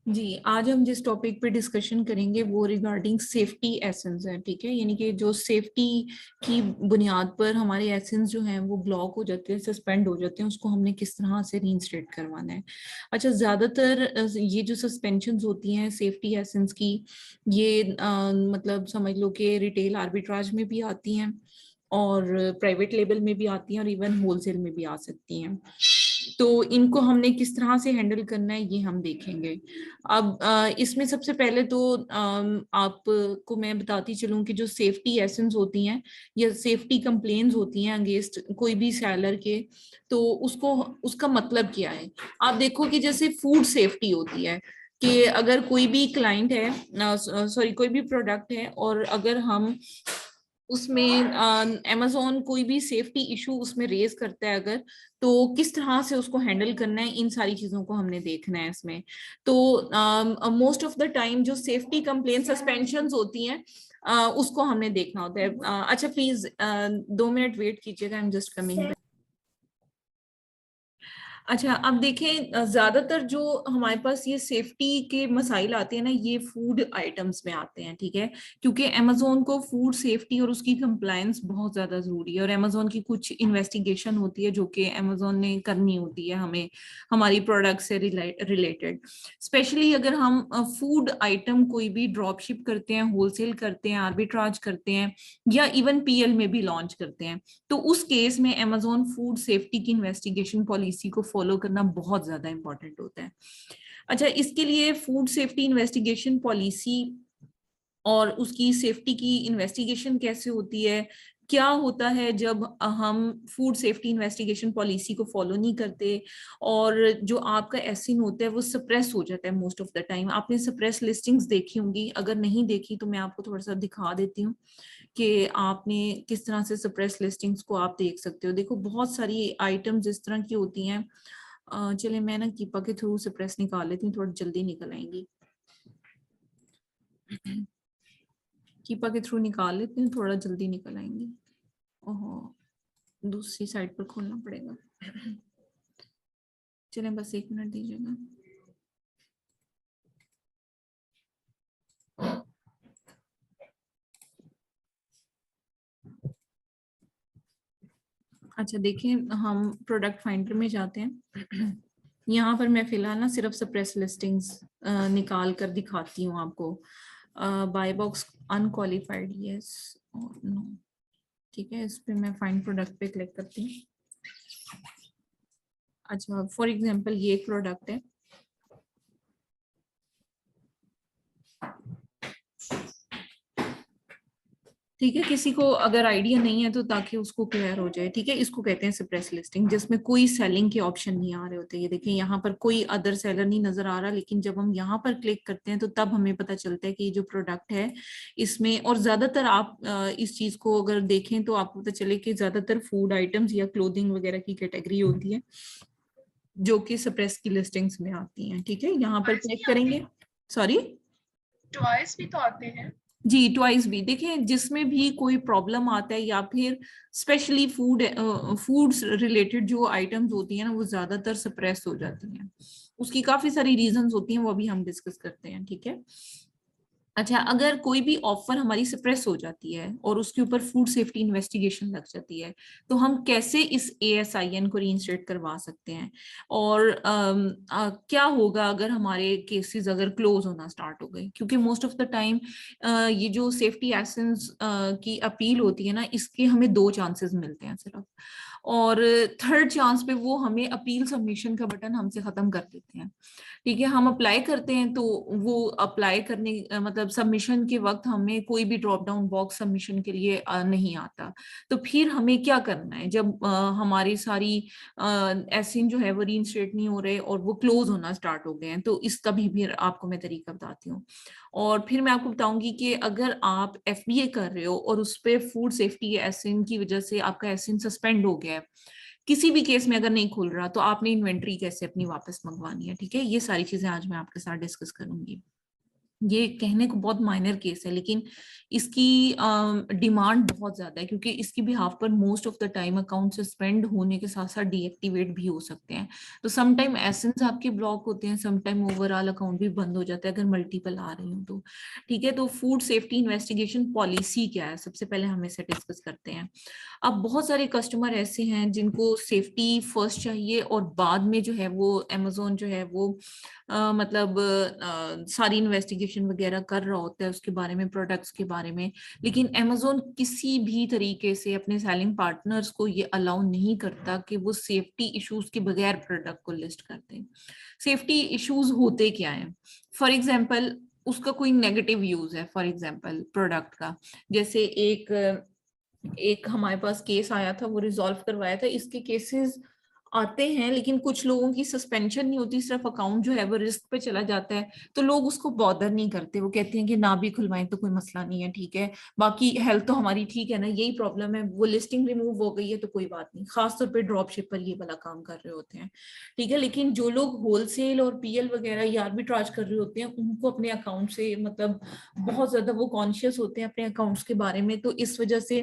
जी, आज हम जिस टॉपिक पे डिस्कशन करेंगे वो रिगार्डिंग सेफ्टी एसेंस है। ठीक है, यानी कि जो सेफ्टी की बुनियाद पर हमारे एसेंस जो हैं वो ब्लॉक हो जाते हैं, सस्पेंड हो जाते हैं, उसको हमने किस तरह से रीइंस्टेट करवाना है। अच्छा, ज्यादातर ये जो सस्पेंशन होती हैं सेफ्टी एसेंस की, ये मतलब समझ लो कि रिटेल आर्बिट्राज में भी आती हैं और प्राइवेट लेवल में भी आती हैं और इवन होलसेल में भी आ सकती हैं। तो इनको हमने किस तरह से हैंडल करना है ये हम देखेंगे। अब इसमें सबसे पहले तो आपको मैं बताती चलूं कि जो सेफ्टी एसेंस होती हैं या सेफ्टी कंप्लेन्स होती हैं अगेंस्ट कोई भी सेलर के, तो उसको उसका मतलब क्या है। आप देखो कि जैसे फूड सेफ्टी होती है कि अगर कोई भी क्लाइंट है, सॉरी कोई भी प्रोडक्ट है और अगर हम उसमें अमेजोन कोई भी सेफ्टी इशू उसमें रेज करता है अगर, तो किस तरह से उसको हैंडल करना है, इन सारी चीजों को हमने देखना है इसमें। तो मोस्ट ऑफ द टाइम जो सेफ्टी कंप्लेन सस्पेंशन होती हैं उसको हमने देखना होता है। अच्छा प्लीज 2 मिनट वेट कीजिएगा, आई एम जस्ट कमिंग। अच्छा, अब देखें ज्यादातर जो हमारे पास ये सेफ्टी के मसाइल आते हैं ना, ये फूड आइटम्स में आते हैं। ठीक है, क्योंकि अमेजोन को फूड सेफ्टी और उसकी कंप्लायंस बहुत ज्यादा जरूरी है और अमेजोन की कुछ इन्वेस्टिगेशन होती है जो कि अमेजोन ने करनी होती है हमें, हमारी प्रोडक्ट से रिलेटेड। स्पेशली अगर हम फूड आइटम कोई भी ड्रॉप शिप करते हैं, होलसेल करते हैं, आर्बिट्राज करते हैं या इवन पीएल में भी लॉन्च करते हैं, तो उस केस में अमेजोन फूड सेफ्टी की इन्वेस्टिगेशन पॉलिसी को फॉलो करना बहुत ज्यादा इंपॉर्टेंट होता है। अच्छा, इसके लिए फूड सेफ्टी इन्वेस्टिगेशन पॉलिसी और उसकी सेफ्टी की इन्वेस्टिगेशन कैसे होती है, क्या होता है जब हम फूड सेफ्टी इन्वेस्टिगेशन पॉलिसी को फॉलो नहीं करते और जो आपका एसिन होता है वो सप्रेस हो जाता है। मोस्ट ऑफ द टाइम आपने सप्रेस लिस्टिंग्स देखी होंगी, अगर नहीं देखी तो मैं आपको थोड़ा सा दिखा देती हूँ कि आपने किस तरह से सप्रेस लिस्टिंग्स को आप देख सकते हो। देखो बहुत सारी आइटम्स इस तरह की होती हैं। चले मैं ना कीपा के थ्रू सप्रेस निकाल लेती हूँ, थोड़ा जल्दी निकल आएंगी। कीपा के थ्रू निकाल लेती हूँ, थोड़ा जल्दी निकल आएंगी। ओहो, दूसरी साइड पर खोलना पड़ेगा। चले बस 1 मिनट दीजिएगा। अच्छा देखिए, हम प्रोडक्ट फाइंडर में जाते हैं। यहाँ पर मैं फिलहाल ना सिर्फ सप्रेस लिस्टिंग्स निकाल कर दिखाती हूँ आपको। बाय बॉक्स अनक्वालिफाइड, यस और नो। ठीक है, इस पे मैं फाइंड प्रोडक्ट पे क्लिक करती हूँ। अच्छा, फॉर एग्जांपल ये एक प्रोडक्ट है। ठीक है, किसी को अगर आइडिया नहीं है तो ताकि उसको क्लियर हो जाए। ठीक है, इसको कहते हैं सप्रेस लिस्टिंग, जिसमें कोई सेलिंग के ऑप्शन नहीं आ रहे होते। ये देखिए यहाँ पर कोई अदर सेलर नहीं नजर आ रहा, लेकिन जब हम यहाँ पर क्लिक करते हैं तो तब हमें पता चलता है कि ये जो प्रोडक्ट है इसमें, और ज्यादातर आप इस चीज को अगर देखें तो आपको पता चले कि ज्यादातर फूड आइटम्स या क्लोथिंग वगैरह की कैटेगरी होती है जो कि सप्रेस की लिस्टिंग्स में आती हैं। ठीक है, यहाँ पर क्लिक करेंगे। सॉरी, ट्वाइस भी तो आते हैं। जी ट्वाइस भी। देखिए जिसमें भी कोई प्रॉब्लम आता है या फिर स्पेशली फूड्स रिलेटेड जो आइटम्स होती हैं ना वो ज्यादातर सप्रेस हो जाती हैं। उसकी काफी सारी रीजंस होती हैं, वो अभी हम डिस्कस करते हैं। ठीक है, अच्छा, अगर कोई भी ऑफर हमारी सप्रेस हो जाती है और उसके ऊपर फूड सेफ्टी इन्वेस्टिगेशन लग जाती है, तो हम कैसे इस ASIN को रीइंस्टेट करवा सकते हैं और क्या होगा अगर हमारे केसेस अगर क्लोज होना स्टार्ट हो गए। क्योंकि मोस्ट ऑफ द टाइम ये जो सेफ्टी एसेंस की अपील होती है ना, इसके हमें 2 चांसेस मिलते हैं सिर्फ, और थर्ड चांस पे वो हमें अपील सबमिशन का बटन हमसे खत्म कर देते हैं। ठीक है, हम अप्लाई करते हैं तो वो अप्लाई करने मतलब सबमिशन के वक्त हमें कोई भी ड्रॉप डाउन बॉक्स सबमिशन के लिए नहीं आता। तो फिर हमें क्या करना है जब हमारी सारी एसिन जो है वो रीइंस्टेट नहीं हो रहे और वो क्लोज होना स्टार्ट हो गए हैं, तो इसका भी आपको मैं तरीका बताती हूँ। और फिर मैं आपको बताऊंगी कि अगर आप FBA कर रहे हो और उस पर फूड सेफ्टी एसिन की वजह से आपका एसिन सस्पेंड हो गया है, किसी भी केस में अगर नहीं खुल रहा, तो आपने इन्वेंट्री कैसे अपनी वापस मंगवानी है। ठीक है, ये सारी चीजें आज मैं आपके साथ डिस्कस करूंगी। ये कहने को बहुत माइनर केस है, लेकिन इसकी डिमांड बहुत ज्यादा है, क्योंकि इसकी बिहाफ पर most of the time account suspend होने के साथ साथ डीएक्टिवेट भी हो सकते हैं। तो सम टाइम एसेंस आपके ब्लॉक होते हैं, सम टाइम ओवरऑल अकाउंट भी बंद हो जाता है अगर मल्टीपल आ रही हो तो। ठीक है, तो फूड सेफ्टी इन्वेस्टिगेशन पॉलिसी क्या है, सबसे पहले हम इसे डिस्कस करते हैं। अब बहुत सारे कस्टमर ऐसे हैं जिनको सेफ्टी फर्स्ट चाहिए और बाद में जो है वो अमेजोन जो है वो मतलब सारी इन्वेस्टिगेशन वगैरह कर रहा होता है उसके बारे में, प्रोडक्ट्स के बारे में। लेकिन अमेजोन किसी भी तरीके से अपने सेलिंग पार्टनर्स को ये अलाउ नहीं करता कि वो सेफ्टी इश्यूज के बगैर प्रोडक्ट को लिस्ट कर दें। सेफ्टी इश्यूज होते क्या है, फॉर एग्जाम्पल उसका कोई नेगेटिव यूज है, फॉर एग्जाम्पल प्रोडक्ट का। जैसे एक हमारे पास केस आया था, वो रिजॉल्व करवाया था। इसके केसेस आते हैं लेकिन कुछ लोगों की सस्पेंशन नहीं होती, सिर्फ अकाउंट जो है वो रिस्क पे चला जाता है, तो लोग उसको बॉदर नहीं करते। वो कहते हैं कि ना भी खुलवाएं तो कोई मसला नहीं है, ठीक है, बाकी हेल्थ तो हमारी ठीक है ना, यही प्रॉब्लम है, वो लिस्टिंग रिमूव हो गई है तो कोई बात नहीं। खासतौर पर ड्रॉप शिपर ये वाला काम कर रहे होते हैं, ठीक है। लेकिन जो लोग होलसेल और पीएल वगैरह या आर्बिट्राज कर रहे होते हैं, उनको अपने अकाउंट से मतलब बहुत ज्यादा वो कॉन्शियस होते हैं अपने अकाउंट्स के बारे में, तो इस वजह से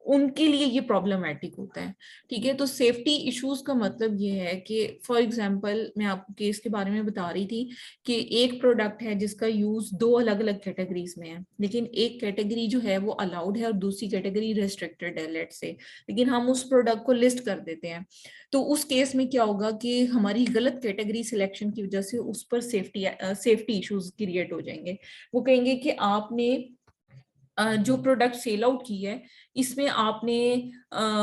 उनके लिए ये प्रॉब्लमेटिक होता है। ठीक है, तो सेफ्टी इश्यूज का मतलब ये है कि फॉर एग्जांपल मैं आपको केस के बारे में बता रही थी कि एक प्रोडक्ट है जिसका यूज दो अलग अलग कैटेगरीज में है, लेकिन एक कैटेगरी जो है वो अलाउड है और दूसरी कैटेगरी रेस्ट्रिक्टेड है लेट से, लेकिन हम उस प्रोडक्ट को लिस्ट कर देते हैं। तो उस केस में क्या होगा कि हमारी गलत कैटेगरी सिलेक्शन की वजह से उस पर सेफ्टी इश्यूज क्रिएट हो जाएंगे। वो कहेंगे कि आपने जो प्रोडक्ट सेल आउट की है इसमें आपने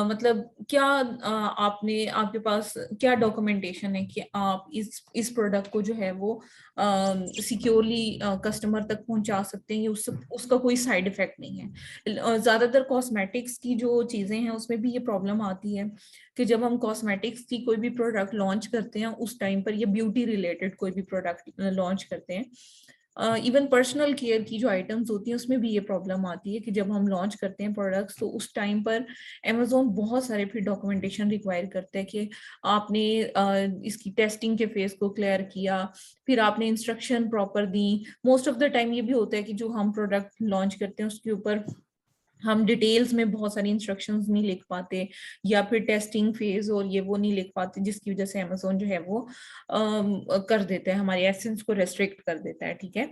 मतलब क्या आपने आपके पास क्या डॉक्यूमेंटेशन है कि आप इस प्रोडक्ट को जो है वो सिक्योरली कस्टमर तक पहुंचा सकते हैं, उसका कोई साइड इफेक्ट नहीं है। ज्यादातर कॉस्मेटिक्स की जो चीजें हैं उसमें भी ये प्रॉब्लम आती है कि जब हम कॉस्मेटिक्स की कोई भी प्रोडक्ट लॉन्च करते हैं उस टाइम पर, या ब्यूटी रिलेटेड कोई भी प्रोडक्ट लॉन्च करते हैं, इवन पर्सनल केयर की जो आइटम्स होती हैं उसमें भी ये प्रॉब्लम आती है कि जब हम लॉन्च करते हैं प्रोडक्ट्स तो उस टाइम पर अमेजोन बहुत सारे फिर डॉक्यूमेंटेशन रिक्वायर करता है कि आपने इसकी टेस्टिंग के फेज को क्लियर किया, फिर आपने instruction proper the. Most of the time ये भी होता है कि जो हम प्रोडक्ट लॉन्च करते हैं उसके ऊपर हम डिटेल्स में बहुत सारी इंस्ट्रक्शंस नहीं लिख पाते, या फिर टेस्टिंग फेज और ये वो नहीं लिख पाते, जिसकी वजह से अमेजोन जो है वो कर देता है, हमारे एसेंस को रेस्ट्रिक्ट कर देता है। ठीक है,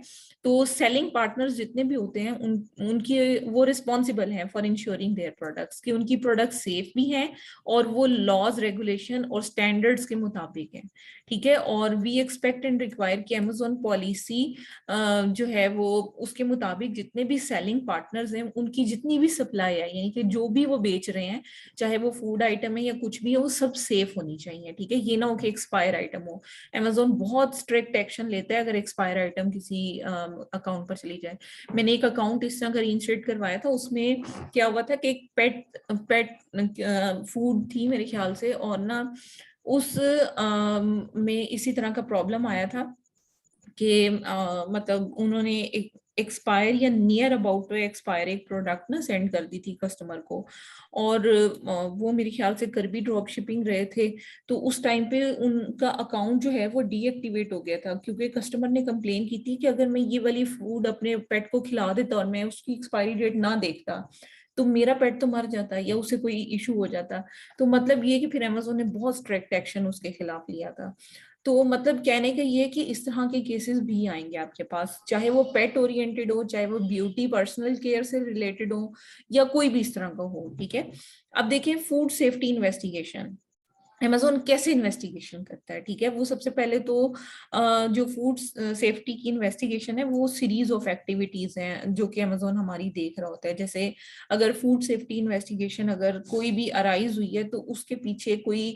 तो सेलिंग पार्टनर्स जितने भी होते हैं उनकी वो रिस्पॉन्सिबल हैं फॉर इंश्योरिंग देयर प्रोडक्ट्स, कि उनकी प्रोडक्ट सेफ भी हैं और वो लॉज रेगुलेशन और स्टैंडर्ड्स के मुताबिक है। ठीक है, और वी एक्सपेक्ट एंड रिक्वायर कि अमेजोन पॉलिसी जो है वो उसके मुताबिक जितने भी सेलिंग पार्टनर्स हैं उनकी जितनी भी सप्लाई है, यानी कि जो भी वो बेच रहे हैं, चाहे वो फूड आइटम है या कुछ भी है, वो सब सेफ होनी चाहिए। ठीक है, ये ना हो कि एक्सपायर आइटम हो। अमेजोन बहुत स्ट्रिक्ट एक्शन लेता है अगर एक्सपायर आइटम किसी अकाउंट पर चली जाए। मैंने एक अकाउंट इस तरह का रीइंस्टेट करवाया था, उसमें क्या हुआ था कि एक पेट फूड थी मेरे ख्याल से, और ना उस में इसी तरह का प्रॉब्लम आया था कि मतलब उन्होंने एक एक्सपायर या नियर अबाउट टू एक्सपायर एक प्रोडक्ट ना सेंड कर दी थी कस्टमर को, और वो मेरे ख्याल से कर भी ड्रॉप शिपिंग रहे थे। तो उस टाइम पे उनका अकाउंट जो है वो डीएक्टिवेट हो गया था, क्योंकि कस्टमर ने कंप्लेन की थी कि अगर मैं ये वाली फूड अपने पेट को खिला देता और मैं उसकी एक्सपायरी डेट ना देखता तो मेरा पेट तो मर जाता या उसे कोई इशू हो जाता। तो मतलब ये कि फिर अमेजोन ने बहुत स्ट्रिक्ट एक्शन उसके खिलाफ लिया था। तो मतलब कहने का ये कि इस तरह के केसेस भी आएंगे आपके पास, चाहे वो पेट ओरिएंटेड हो, चाहे वो ब्यूटी पर्सनल केयर से रिलेटेड हो, या कोई भी इस तरह का हो। ठीक है, अब देखिए फूड सेफ्टी इन्वेस्टिगेशन अमेजोन कैसे इन्वेस्टिगेशन करता है। ठीक है, वो सबसे पहले तो जो फूड सेफ्टी की इन्वेस्टिगेशन है वो सीरीज ऑफ एक्टिविटीज हैं जो कि अमेजोन हमारी देख रहा होता है। जैसे अगर फूड सेफ्टी इन्वेस्टिगेशन अगर कोई भी अराइज हुई है तो उसके पीछे कोई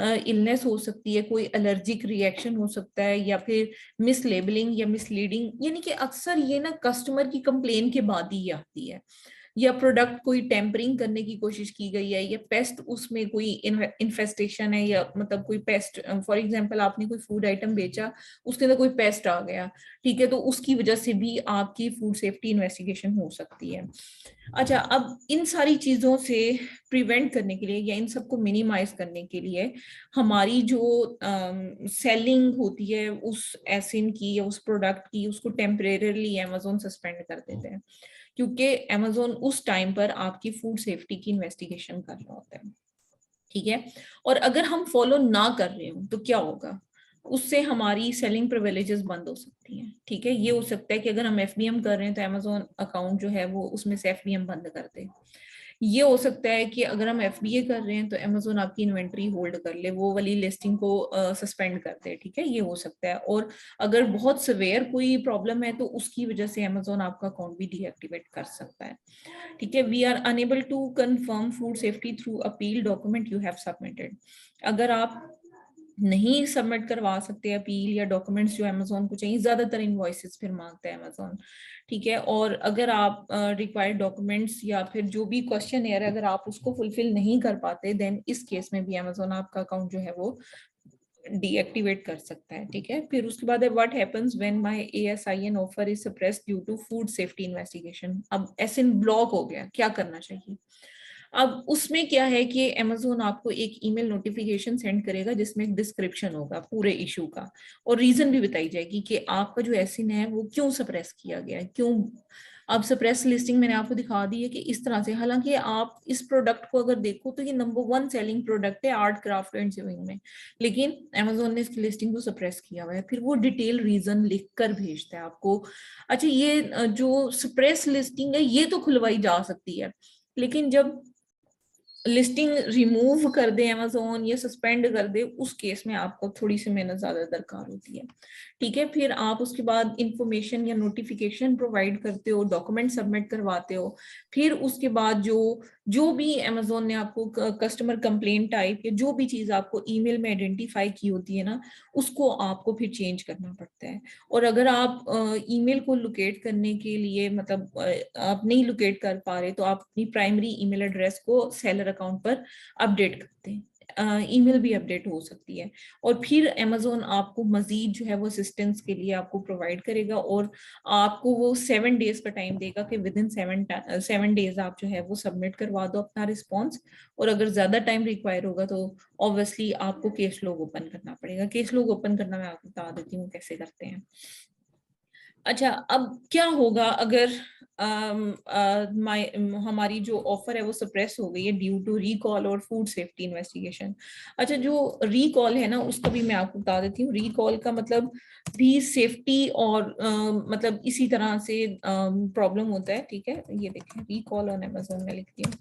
इलनेस हो सकती है, कोई एलर्जिक रिएक्शन हो सकता है, या फिर मिसलेबलिंग या मिसलीडिंग, यानी कि अक्सर ये ना कस्टमर की कंप्लेन के बाद ही आती है। या प्रोडक्ट कोई टेम्परिंग करने की कोशिश की गई है, या पेस्ट उसमें कोई इन्फेस्टेशन है, या मतलब कोई पेस्ट, फॉर एग्जांपल आपने कोई फूड आइटम बेचा, उसके अंदर कोई पेस्ट आ गया, ठीक है, तो उसकी वजह से भी आपकी फूड सेफ्टी इन्वेस्टिगेशन हो सकती है। अच्छा, अब इन सारी चीजों से प्रिवेंट करने के लिए या इन सबको मिनिमाइज करने के लिए हमारी जो सेलिंग होती है उस एसिन की या उस प्रोडक्ट की, उसको टेम्परेरली अमेजोन सस्पेंड कर देते हैं, क्योंकि अमेजोन उस टाइम पर आपकी फूड सेफ्टी की इन्वेस्टिगेशन कर रहा होता है, ठीक है। और अगर हम फॉलो ना कर रहे हो तो क्या होगा, उससे हमारी सेलिंग प्रिविलेजेस बंद हो सकती हैं, ठीक है। ये हो सकता है कि अगर हम एफबीएम कर रहे हैं तो अमेजोन अकाउंट जो है वो उसमें से एफबीएम बंद कर दे। ये हो सकता है कि अगर हम एफबीए कर रहे हैं तो अमेजोन आपकी इन्वेंट्री होल्ड कर ले, वो वाली लिस्टिंग को सस्पेंड कर दे, ठीक है, ये हो सकता है। और अगर बहुत सवेयर कोई प्रॉब्लम है तो उसकी वजह से अमेजोन आपका अकाउंट भी डीएक्टिवेट कर सकता है, ठीक है। We are unable to confirm food safety through appeal document you have submitted. अगर आप नहीं सबमिट करवा सकते अपील या डॉक्यूमेंट्स जो अमेजोन को चाहिए, ज्यादातर इनवॉइसेस फिर मांगता है अमेजोन, ठीक है। और अगर आप रिक्वायर्ड डॉक्यूमेंट्स या फिर जो भी क्वेश्चन है अगर आप उसको फुलफिल नहीं कर पाते, देन इस केस में भी अमेजोन आपका अकाउंट जो है वो डीएक्टिवेट कर सकता है, ठीक है। फिर उसके बाद है what happens when my ASIN offer is suppressed due to food safety investigation. अब एसएन ब्लॉक हो गया, क्या करना चाहिए। अब उसमें क्या है कि अमेजोन आपको एक ईमेल नोटिफिकेशन सेंड करेगा जिसमें एक डिस्क्रिप्शन होगा पूरे इशू का, और रीजन भी बताई जाएगी कि आपका जो एसिन है वो क्यों सप्रेस किया गया है, क्यों। अब सप्रेस लिस्टिंग मैंने आपको दिखा दी है कि इस तरह से, हालांकि आप इस प्रोडक्ट को अगर देखो तो ये नंबर 1 सेलिंग प्रोडक्ट है आर्ट क्राफ्ट एंड सेविंग में, लेकिन अमेजोन ने इसकी लिस्टिंग को सप्रेस किया हुआ है, फिर वो डिटेल रीजन लिख कर भेजता है आपको। अच्छा, ये जो सप्रेस लिस्टिंग है ये तो खुलवाई जा सकती है, लेकिन जब लिस्टिंग रिमूव कर दे अमेजोन या सस्पेंड कर दे, उस केस में आपको थोड़ी सी मेहनत ज्यादा दरकार होती है, ठीक है। फिर आप उसके बाद इंफॉर्मेशन या नोटिफिकेशन प्रोवाइड करते हो, डॉक्यूमेंट सबमिट करवाते हो, फिर उसके बाद जो भी अमेजोन ने आपको कस्टमर कंप्लेंट टाइप या जो भी चीज आपको ईमेल में आइडेंटिफाई की होती है ना, उसको आपको फिर चेंज करना पड़ता है। और अगर आप ईमेल को लोकेट करने के लिए मतलब आप नहीं लोकेट कर पा रहे तो आप अपनी प्राइमरी ईमेल एड्रेस को सेलर अकाउंट पर अपडेट करते हैं, ईमेल भी अपडेट हो सकती है। और फिर अमेजोन आपको मजीद जो है वो असिस्टेंस के लिए आपको प्रोवाइड करेगा, और आपको वो 7 डेज का टाइम देगा कि विद इन 7 डेज आप जो है वो सबमिट करवा दो अपना रिस्पॉन्स। और अगर ज्यादा टाइम रिक्वायर होगा तो ऑब्वियसली आपको केस लॉग ओपन करना पड़ेगा। केस लॉग ओपन करना मैं आपको बता देती हूँ कैसे करते हैं। अच्छा, अब क्या होगा अगर हमारी जो ऑफर है वो सप्रेस हो गई है ड्यू टू रिकॉल और फूड सेफ्टी इन्वेस्टिगेशन। अच्छा, जो रिकॉल है ना उसका भी मैं आपको बता देती हूँ। रिकॉल का मतलब भी सेफ्टी और मतलब इसी तरह से प्रॉब्लम होता है, ठीक है। ये देखें, रिकॉल ऑन अमेज़न में लिखती हूँ,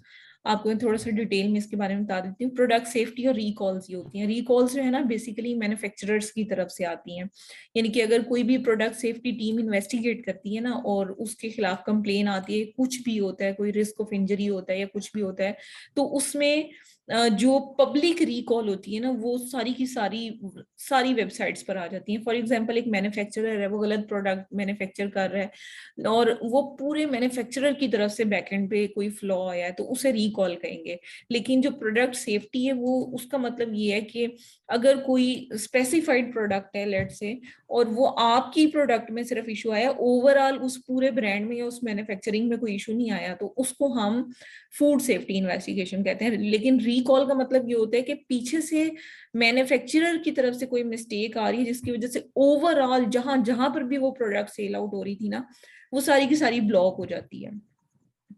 आपको मैं थोड़ा सा डिटेल में इसके बारे में बता देती हूँ। प्रोडक्ट सेफ्टी और रिकॉल्स ये होती हैं। रिकॉल्स जो है ना बेसिकली मैन्युफैक्चरर्स की तरफ से आती हैं, यानी कि अगर कोई भी प्रोडक्ट सेफ्टी टीम इन्वेस्टिगेट करती है ना और उसके खिलाफ कंप्लेन आती है, कुछ भी होता है, कोई रिस्क ऑफ इंजरी होता है या कुछ भी होता है, तो उसमें जो पब्लिक रिकॉल होती है ना वो सारी की सारी वेबसाइट्स पर आ जाती हैं। फॉर एग्जांपल एक मैन्युफैक्चरर है, वो गलत प्रोडक्ट मैन्युफैक्चर कर रहा है और वो पूरे मैन्युफैक्चरर की तरफ से बैकएंड पे कोई फ्लॉ आया है तो उसे रिकॉल कहेंगे। लेकिन जो प्रोडक्ट सेफ्टी है वो उसका मतलब ये है कि अगर कोई स्पेसिफाइड प्रोडक्ट है लेट से, और वो आपकी प्रोडक्ट में सिर्फ इशू आया, ओवरऑल उस पूरे ब्रांड में या उस मैन्युफैक्चरिंग में कोई इशू नहीं आया, तो उसको हम फूड सेफ्टी इन्वेस्टिगेशन कहते हैं। लेकिन रिकॉल का मतलब ये होता है कि पीछे से मैन्युफैक्चरर की तरफ से कोई मिस्टेक आ रही है जिसकी वजह से ओवरऑल जहां जहां पर भी वो प्रोडक्ट सेल आउट हो रही थी ना, वो सारी की सारी ब्लॉक हो जाती है,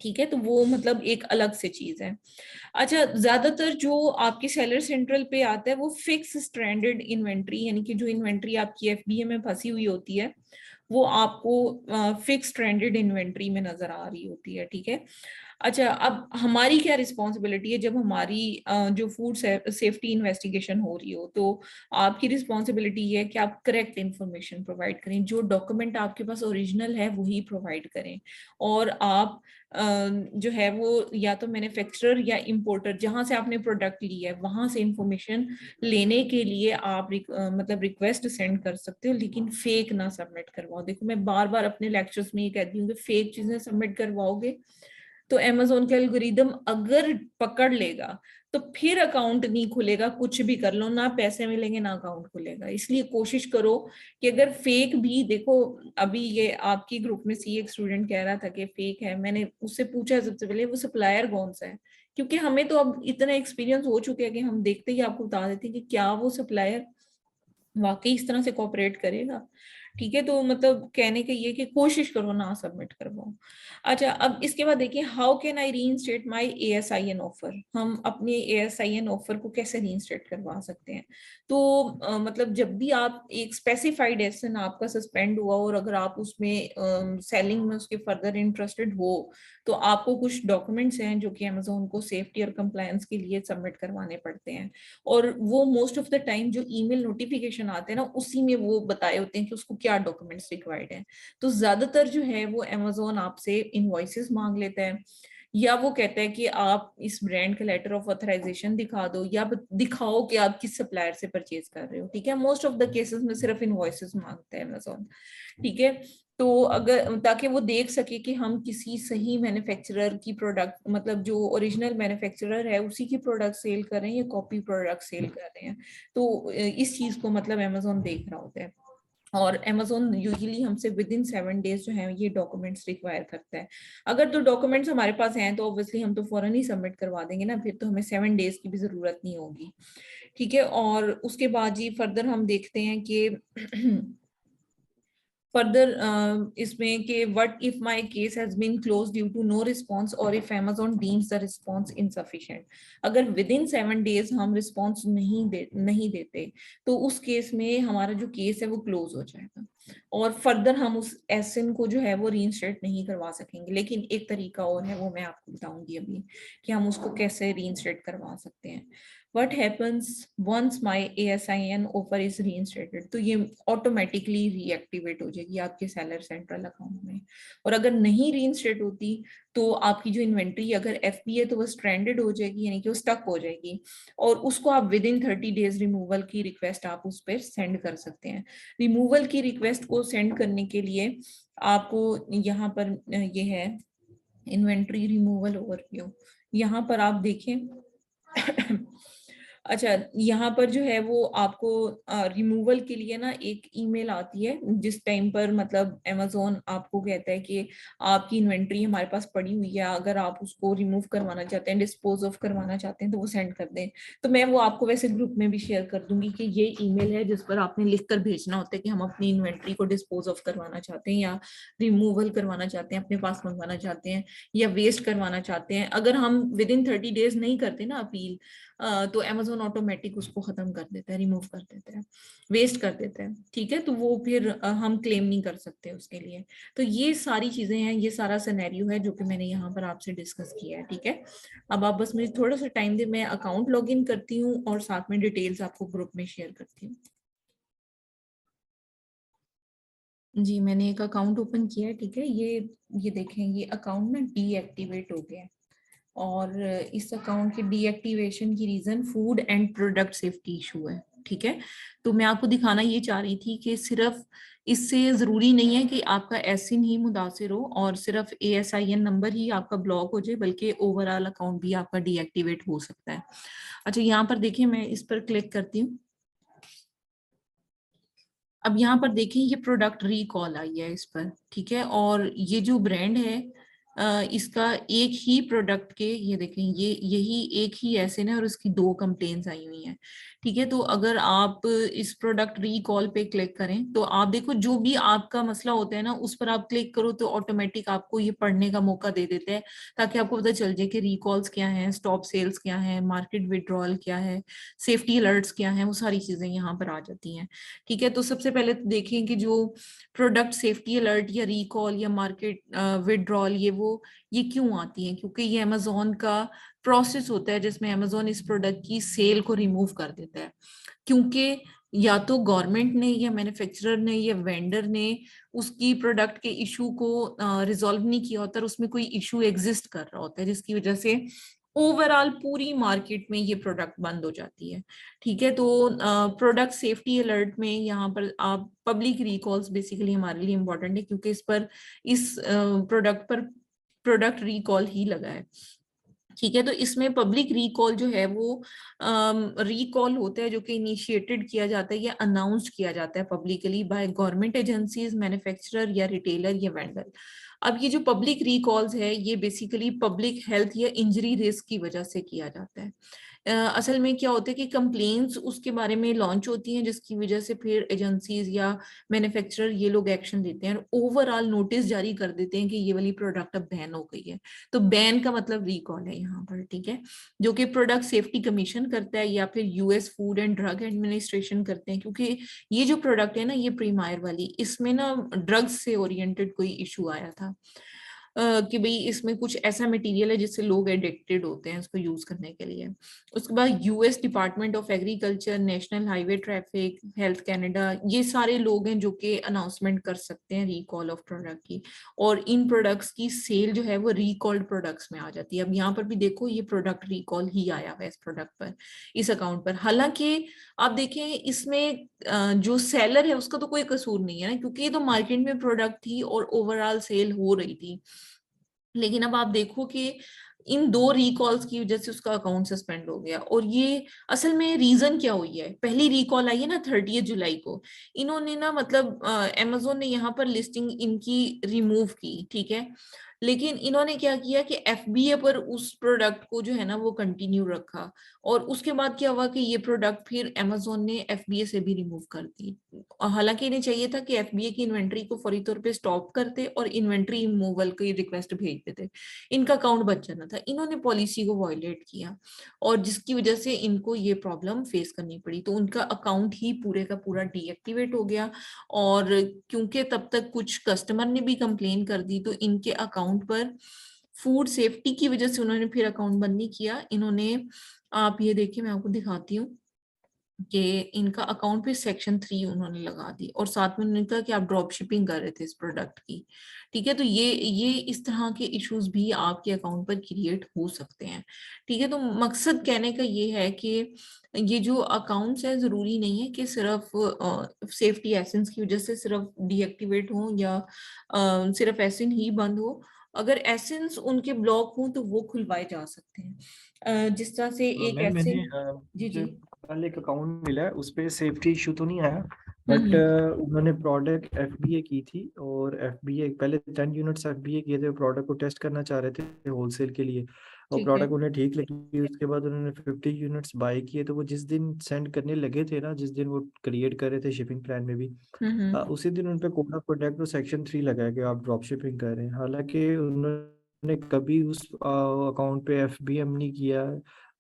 ठीक है। तो वो मतलब एक अलग से चीज है। अच्छा, ज्यादातर जो आपके सेलर सेंट्रल पे आता है वो फिक्स स्ट्रैंडेड इन्वेंट्री, यानी कि जो इन्वेंट्री आपकी एफबीए में फंसी हुई होती है वो आपको फिक्स स्ट्रैंडेड इन्वेंट्री में नजर आ रही होती है, ठीक है। अच्छा, अब हमारी क्या रिस्पॉन्सिबिलिटी है जब हमारी जो फूड सेफ्टी इन्वेस्टिगेशन हो रही हो, तो आपकी रिस्पॉन्सिबिलिटी है कि आप करेक्ट इन्फॉर्मेशन प्रोवाइड करें, जो डॉक्यूमेंट आपके पास ओरिजिनल है वही प्रोवाइड करें। और आप जो है वो या तो मैन्युफैक्चरर या इंपोर्टर जहां से आपने प्रोडक्ट लिया है वहां से इंफॉर्मेशन लेने के लिए आप मतलब रिक्वेस्ट सेंड कर सकते हो, लेकिन फेक ना सबमिट करवाओ। देखो, मैं बार बार अपने लेक्चर्स में ये कहती हूँ कि फेक चीजें सबमिट करवाओगे तो अमेजोन का एल्गोरिदम अगर पकड़ लेगा तो फिर अकाउंट नहीं खुलेगा, कुछ भी कर लो, ना पैसे मिलेंगे ना अकाउंट खुलेगा। इसलिए कोशिश करो कि अगर फेक भी देखो, अभी ये आपकी ग्रुप में से एक स्टूडेंट कह रहा था कि फेक है, मैंने उससे पूछा सबसे पहले वो सप्लायर कौन सा है, क्योंकि हमें तो अब इतना एक्सपीरियंस हो चुका है कि हम देखते ही आपको बता देते हैं कि क्या वो सप्लायर वाकई इस तरह से कोऑपरेट करेगा। ठीक है, तो मतलब कहने का ये कि कोशिश करो ना सबमिट करवाओ। अच्छा, अब इसके बाद देखिए, how can I reinstate my ASIN offer. हम अपने एएसआईएन ऑफर को कैसे रीइंस्टेट करवा सकते हैं? तो मतलब जब भी आप एक स्पेसिफाइड एसन आपका सस्पेंड हुआ और अगर आप उसमें सेलिंग में उसके फर्दर इंटरेस्टेड हो, तो आपको कुछ डॉक्यूमेंट्स हैं जो कि अमेजोन को सेफ्टी और कंप्लायंस के लिए सबमिट करवाने पड़ते हैं। और वो मोस्ट ऑफ द टाइम जो ईमेल नोटिफिकेशन आते हैं ना, उसी में वो बताए होते हैं कि उसको क्या डॉक्यूमेंट्स रिक्वायर्ड है। तो ज्यादातर जो है वो अमेजोन आपसे इनवॉइसेस मांग लेता है, या वो कहता है कि आप इस ब्रांड का लेटर ऑफ ऑथराइजेशन दिखा दो, या दिखाओ कि आप किस सप्लायर से परचेज कर रहे हो। ठीक है, मोस्ट ऑफ द केसेस में सिर्फ इनवॉइसेस मांगता है अमेजोन। ठीक है, तो अगर ताकि वो देख सके कि हम किसी सही मैन्युफैक्चरर की प्रोडक्ट, मतलब जो ओरिजिनल मैन्युफैक्चरर है उसी की प्रोडक्ट सेल कर रहे हैं या कॉपी प्रोडक्ट सेल कर रहे हैं। तो इस चीज को मतलब अमेजोन देख रहा होता है। और अमेजोन यूजुअली हमसे विद इन 7 डेज जो है ये डॉक्यूमेंट्स रिक्वायर करता है। अगर तो डॉक्यूमेंट्स हमारे पास हैं तो ऑब्वियसली हम तो फौरन ही सबमिट करवा देंगे ना, फिर तो हमें 7 डेज की भी जरूरत नहीं होगी। ठीक है, और उसके बाद जी फर्दर हम देखते हैं कि फर्दर इसमें कि what if my case has been close due to no response और if Amazon deems the response insufficient. अगर विद इन 7 डेज हम रिस्पांस नहीं देते तो उस केस में हमारा जो केस है वो क्लोज हो जाएगा और फर्दर हम उस एसएन को जो है वो रीइंस्टेट नहीं करवा सकेंगे। लेकिन एक तरीका और है, वो मैं आपको बताऊंगी अभी कि हम उसको कैसे रीइंस्टेट करवा सकते हैं। What happens once my ASIN offer is reinstated? तो ये ऑटोमेटिकली रीएक्टिवेट हो जाएगी आपके सेलर सेंट्रल अकाउंट में। और अगर नहीं रीइंस्टेट होती तो आपकी जो इन्वेंट्री अगर एफपी है तो वो स्ट्रैंडेड हो जाएगी, यानी कि वो स्टक हो जाएगी। और उसको आप विद इन 30 डेज रिमूवल की रिक्वेस्ट आप उस पर सेंड कर सकते हैं। रिमूवल की रिक्वेस्ट को सेंड करने के लिए आपको यहाँ पर ये है इन्वेंट्री रिमूवल ओवरव्यू, यहाँ पर आप देखें। अच्छा, यहाँ पर जो है वो आपको रिमूवल के लिए ना एक ईमेल आती है जिस टाइम पर मतलब अमेजोन आपको कहता है कि आपकी इन्वेंट्री हमारे पास पड़ी हुई है, अगर आप उसको रिमूव करवाना चाहते हैं, डिस्पोज ऑफ करवाना चाहते हैं तो वो सेंड कर दें। तो मैं वो आपको वैसे ग्रुप में भी शेयर कर दूंगी कि ये ईमेल है जिस पर आपने लिख कर भेजना होता है कि हम अपनी इन्वेंट्री को डिस्पोज ऑफ करवाना चाहते हैं या रिमूवल करवाना चाहते हैं, अपने पास मंगवाना चाहते हैं या वेस्ट करवाना चाहते हैं। अगर हम विद इन 30 डेज नहीं करते ना अपील, तो अमेजोन ऑटोमेटिक उसको खत्म कर देता है, रिमूव कर देता है, वेस्ट कर देता है। ठीक है, तो वो फिर हम क्लेम नहीं कर सकते उसके लिए। तो ये सारी चीजें हैं, ये सारा सिनेरियो है जो कि मैंने यहाँ पर आपसे डिस्कस किया है। ठीक है, अब आप बस मुझे थोड़ा सा टाइम दे, मैं अकाउंट लॉग इन करती हूँ और साथ में डिटेल्स आपको ग्रुप में शेयर करती हूँ। जी, मैंने एक अकाउंट ओपन किया है। ठीक है, ये देखें, ये अकाउंट ना डीएक्टिवेट हो गया है और इस अकाउंट के डीएक्टिवेशन की reason food and product safety issue है। ठीक है, तो मैं आपको दिखाना ये चाह रही थी कि सिर्फ इससे जरूरी नहीं है कि आपका एसिन ही मुतासिर हो और सिर्फ एएसआईएन नंबर ही आपका ब्लॉक हो जाए, बल्कि ओवरऑल अकाउंट भी आपका डीएक्टिवेट हो सकता है। अच्छा, यहाँ पर देखिए, मैं इस पर क्लिक करती हूँ। अब यहाँ पर देखें, ये प्रोडक्ट रिकॉल आई है इस पर। ठीक है, और ये जो ब्रांड है इसका एक ही प्रोडक्ट के, ये देखें, ये यही एक ही एसिन है और इसकी 2 कंप्लेन्स आई हुई हैं। ठीक है, तो अगर आप इस प्रोडक्ट रिकॉल पे क्लिक करें तो आप देखो जो भी आपका मसला होता है ना उस पर आप क्लिक करो तो ऑटोमेटिक आपको ये पढ़ने का मौका दे देते हैं, ताकि आपको पता चल जाए कि रिकॉल्स क्या हैं, स्टॉप सेल्स क्या है, मार्केट विड्रॉल क्या है, सेफ्टी अलर्ट्स क्या है, वो सारी चीजें यहाँ पर आ जाती हैं। ठीक है, तो सबसे पहले तो देखें कि जो प्रोडक्ट सेफ्टी अलर्ट या रिकॉल या मार्केट विड्रॉल ये क्यों आती हैं, क्योंकि ये अमेजोन का प्रोसेस होता है जिसमें अमेजोन इस प्रोडक्ट की सेल को रिमूव कर देता है। क्योंकि या तो गवर्नमेंट ने या मैन्युफैक्चरर ने या वेंडर ने उसकी प्रोडक्ट के इशू को रिजॉल्व नहीं किया होता और उसमें कोई इशू एग्जिस्ट कर रहा होता है, जिसकी वजह से ओवरऑल पूरी मार्केट में ये प्रोडक्ट बंद हो जाती है। ठीक है, तो प्रोडक्ट सेफ्टी अलर्ट में यहाँ पर आप पब्लिक रिकॉल्स बेसिकली हमारे लिए इम्पोर्टेंट है, क्योंकि इस प्रोडक्ट पर प्रोडक्ट रिकॉल ही लगा है। ठीक है, तो इसमें पब्लिक रिकॉल जो है वो रिकॉल होता है जो कि इनिशिएटेड किया जाता है या अनाउंस्ड किया जाता है publicly by government agencies, manufacturer या रिटेलर या वेंडर। अब ये जो पब्लिक रिकॉल्स है ये बेसिकली पब्लिक हेल्थ या इंजरी रिस्क की वजह से किया जाता है। असल में क्या होता है कि कंप्लेंट्स उसके बारे में लॉन्च होती हैं जिसकी वजह से फिर एजेंसीज या मैन्युफैक्चरर ये लोग एक्शन लेते हैं और ओवरऑल नोटिस जारी कर देते हैं कि ये वाली प्रोडक्ट अब बैन हो गई है। तो बैन का मतलब रिकॉल है यहाँ पर, ठीक है, जो कि प्रोडक्ट सेफ्टी कमीशन करता है या फिर US food and drug administration करते हैं, क्योंकि ये जो प्रोडक्ट है ना ये प्रीमायर वाली, इसमें ना ड्रग्स से ओरिएंटेड कोई इशू आया था कि भाई इसमें कुछ ऐसा मटेरियल है जिससे लोग एडिक्टेड होते हैं इसको यूज करने के लिए। उसके बाद US department of agriculture, national highway traffic, health Canada, ये सारे लोग हैं जो कि अनाउंसमेंट कर सकते हैं रिकॉल ऑफ प्रोडक्ट की, और इन प्रोडक्ट्स की सेल जो है वो रिकॉल्ड प्रोडक्ट्स में आ जाती है। अब यहाँ पर भी देखो ये प्रोडक्ट रिकॉल ही आया हुआ है इस प्रोडक्ट पर, इस अकाउंट पर। हालांकि आप देखें इसमें जो सेलर है उसका तो कोई कसूर नहीं है ना, क्योंकि ये तो मार्केट में प्रोडक्ट थी और ओवरऑल सेल हो रही थी। लेकिन अब आप देखो कि इन 2 रिकॉल्स की वजह से उसका अकाउंट सस्पेंड हो गया। और ये असल में रीजन क्या हुई है, पहली रिकॉल आई है ना 30 जुलाई को, इन्होंने ना मतलब अमेजोन ने यहाँ पर लिस्टिंग इनकी रिमूव की, ठीक है, लेकिन इन्होंने क्या किया कि एफबीए पर उस प्रोडक्ट को जो है ना वो कंटिन्यू रखा। और उसके बाद क्या हुआ कि ये प्रोडक्ट फिर अमेजोन ने एफबीए से भी रिमूव कर दी। हालांकि इन्हें चाहिए था कि एफबीए की इन्वेंट्री को फौरी तौर पे स्टॉप करते और इन्वेंट्री रिमूवल की रिक्वेस्ट भेज देते, इनका अकाउंट बच जाना था। इन्होंने पॉलिसी को वायलेट किया और जिसकी वजह से इनको ये प्रॉब्लम फेस करनी पड़ी, तो उनका अकाउंट ही पूरे का पूरा डीएक्टिवेट हो गया। और क्योंकि तब तक कुछ कस्टमर ने भी कंप्लेन कर दी तो इनके अकाउंट पर फूड सेफ्टी की वजह से उन्होंने फिर अकाउंट बंद नहीं किया इन्होंने। आप ये देखिए मैं आपको दिखाती हूँ कि इनका अकाउंट पे सेक्शन 3 उन्होंने लगा दी और साथ में उन्होंने कहा कि आप ड्रॉप शिपिंग कर रहे थे इस प्रोडक्ट की। ठीक है, तो ये इस तरह के इश्यूज भी आपके अकाउंट पर क्रिएट हो सकते हैं। ठीक है, तो मकसद कहने का ये है कि ये जो अकाउंट्स है जरूरी नहीं है कि सिर्फ सेफ्टी एसेंस की वजह से सिर्फ डीएक्टिवेट हो या सिर्फ एसेंस ही बंद हो। अगर एसेंस उनके ब्लॉक हो तो वो खुलवाए जा सकते हैं। जिस तरह से एक मैम ऐसे, जी मुझे जी, कल एक अकाउंट मिला है, उस पे सेफ्टी इशू तो नहीं आया, हम्म बट हम्म, उन्होंने प्रोडक्ट एफबीए की थी, और एफबीए पहले 10 यूनिट्स एफबीए किए थे, प्रोडक्ट को टेस्ट करना चाह रहे थे होलसेल के लिए, और ठीक है, प्रोडक्ट उन्हें ठीक लगी। उसके बाद उन्होंने 50 यूनिट्स बाय किए, तो वो जिस दिन सेंड करने लगे थे ना, जिस दिन वो क्रिएट कर रहे थे शिपिंग प्लान में भी, उसी दिन उन पे कोड ऑफ प्रोडक्ट और सेक्शन 3 लगाया कि आप ड्रॉप शिपिंग कर रहे हैं। हालांकि उन्होंने कभी उस अकाउंट पे एफबीएम नहीं किया,